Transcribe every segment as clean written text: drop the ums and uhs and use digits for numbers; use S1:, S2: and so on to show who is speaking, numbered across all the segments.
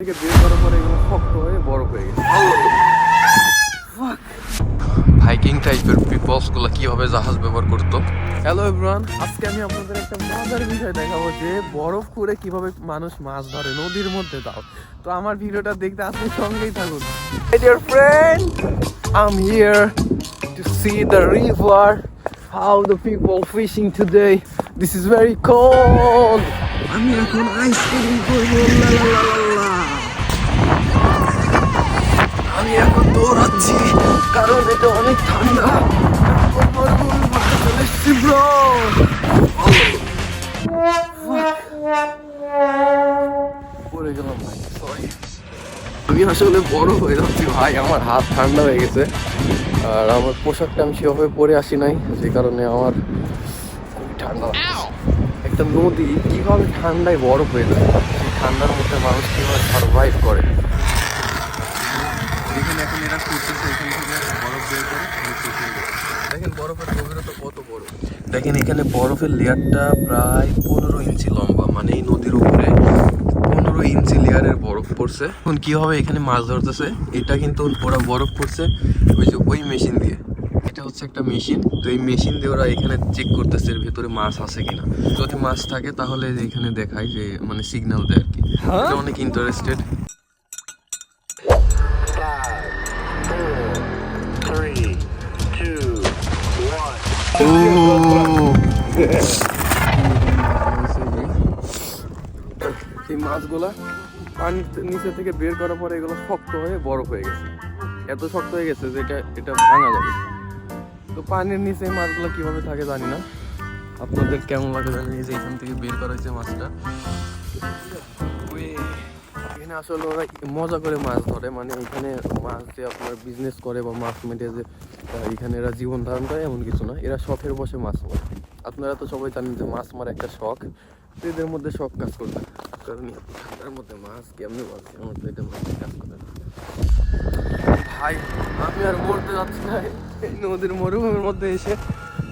S1: থেকে বের করার পরে এগুলো শক্ত হয়ে বরফ হয়ে গেছে।
S2: হাইকিং টাইপের পিপলস গুলো কিভাবে জাহাজ ব্যবহার করতো।
S1: হ্যালো এভরিওয়ান, আজকে আমি আপনাদের একটা মজার বিষয় দেখাবো যে বরফ করে কিভাবে মানুষ মাছ ধরে নদীর মধ্যে। দাও তো আমার ভিডিওটা দেখতে আপনি সঙ্গেই থাকুন। Hey dear friend, I'm here to see the river, how the people fishing today. This is very cold. আমি এখন আইসক্রিম করবো। আমি এখন দৌড়াচ্ছি কারণ এটা অনেক ঠান্ডা। পড়ে গেলাম ভাই, সরি। আমি আসলে বড় হয়ে যাচ্ছি ভাই, আমার হাত ঠান্ডা হয়ে গেছে আর আমার পোশাকটা আমি সেভাবে পরে আসি নাই, যে কারণে আমার খুবই ঠান্ডা লাগছে। একটা নদী কিভাবে ঠান্ডায় বরফ হয়ে যায়, সেই ঠান্ডার মধ্যে মানুষ কিভাবে সার্ভাইভ করে। এখানে এখন এরা করতেছে, এখান থেকে বরফ বের করে দেখেন বরফের গভীরতা কত বড়। দেখেন এখানে বরফের লেয়ারটা প্রায় 15 ইঞ্চি লম্বা, মানে এই নদীর উপরে 15 ইঞ্চি লেয়ারের বরফ পড়ছে। এখন কি হবে, এখানে মাছ ধরতেছে, এটা কিন্তু ওরা বরফ পড়ছে ওই মেশিন দিয়ে। এটা হচ্ছে একটা মেশিন, তো এই মেশিন দিয়ে ওরা এখানে চেক করতেছে এর ভেতরে মাছ আছে কিনা। যদি মাছ থাকে তাহলে এখানে দেখায় যে মানে সিগন্যাল দেয় আর কি। এটা অনেক ইন্টারেস্টেড। এই মাছগুলা পানির নিচে থেকে বের করার পরে এগুলো শক্ত হয়ে বরফ হয়ে গেছে, এত শক্ত হয়ে গেছে যে এটা ভাঙা যাবে। তো পানির নিচে এই মাছগুলো কিভাবে থাকে জানি না, আপনাদের কেমন লাগে জানি। যে এখান থেকে বের করা হয়েছে মাছটা, এখানে আসলে ওরা মজা করে মাছ ধরে, মানে এখানে মাছ যে আপনার বিজনেস করে বা মাছ মেটে যে এখানে এরা জীবন ধারণ করে এমন কিছু না, এরা শখের বসে মাছ মারে। আপনারা তো সবাই জানেন যে মাছ মারা একটা শখ, তো এদের মধ্যে শখ কাজ করবে। কারণ ঠান্ডার মধ্যে মাছ কেমনি মারছে, আমার তো এটা মাছ কাজ করে না ভাই। আমি আর মরতে যাচ্ছি না এই নদীর মরুভূমির মধ্যে এসে।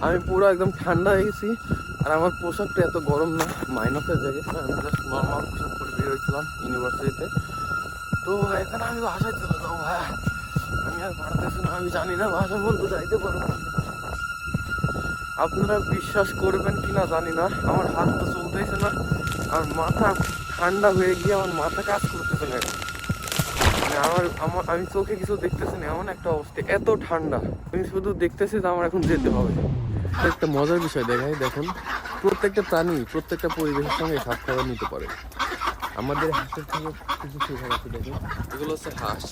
S1: আমি পুরো একদম ঠান্ডা হয়ে গেছি আর আমার পোশাকটা এত গরম না, মাইনাসের জায়গায়। আমি জাস্ট নর্মাল পোশাক পরে বের হয়েছিলাম ইউনিভার্সিটিতে। তো এখানে আমি বাসায় চলে যাবো ভাই, আমি আর পারতেছি না। আমি জানি না বাসার মধ্যে যাইতে পারবো। আপনারা বিশ্বাস করবেন কিনা জানি না, আমার হাত তো চলতেছে না আর মাথা ঠান্ডা হয়ে গিয়ে আমার মাথা কাজ করতেছে না। আমি চোখে কিছু দেখতেছি না, এমন একটা অবস্থা, এত ঠান্ডা। আমি শুধু দেখতেছি যে আমার এখন যেতে হবে। একটা মজার বিষয় দেখাই, দেখুন প্রত্যেকটা প্রাণী প্রত্যেকটা পরিবেশের সঙ্গে খাপ খাবার নিতে পারে। আমাদের হাঁসের থেকে কিছু শেখার আছে। দেখুন এগুলো হচ্ছে হাঁস,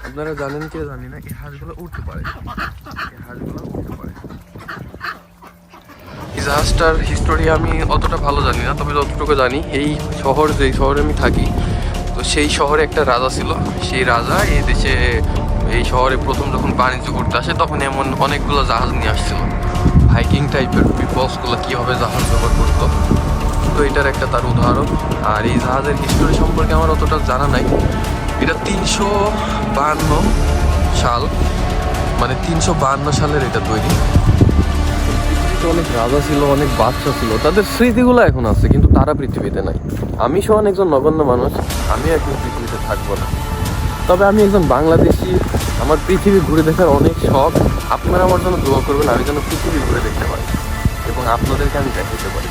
S1: আপনারা জানেন কি জানি না, এই হাঁসগুলো উঠতে পারে, এই হাঁসগুলো উঠতে পারে। এই জাহাজটার হিস্টোরি আমি অতটা ভালো জানি না, তবে যতটুকু জানি এই যেই শহরে আমি থাকি, তো সেই শহরে একটা রাজা ছিল। সেই রাজা এই দেশে এই শহরে প্রথম যখন বাণিজ্য করতে আসে তখন এমন অনেকগুলো জাহাজ নিয়ে আসছিল। হাইকিং টাইপের পিপলসগুলো কীভাবে জাহাজ ব্যবহার করতো, তো এটার একটা তার উদাহরণ। আর এই জাহাজের হিস্টোরি সম্পর্কে আমার অতটা জানা নাই। এটা 352 সাল, মানে 352 সালের এটা তৈরি। অনেক রাজা ছিল, অনেক বাদশা ছিল, তাদের স্মৃতিগুলো এখন আছে, কিন্তু তারা পৃথিবীতে নাই। আমি সহ একজন নগণ্য মানুষ, আমি এখন পৃথিবীতে থাকবো না। তবে আমি একজন বাংলাদেশি, আমার পৃথিবী ঘুরে দেখার অনেক শখ। আপনারা আমার জন্য দোয়া করবেন আমি যেন পৃথিবী ঘুরে দেখতে পারি এবং আপনাদেরকে আমি দেখাতে পারি।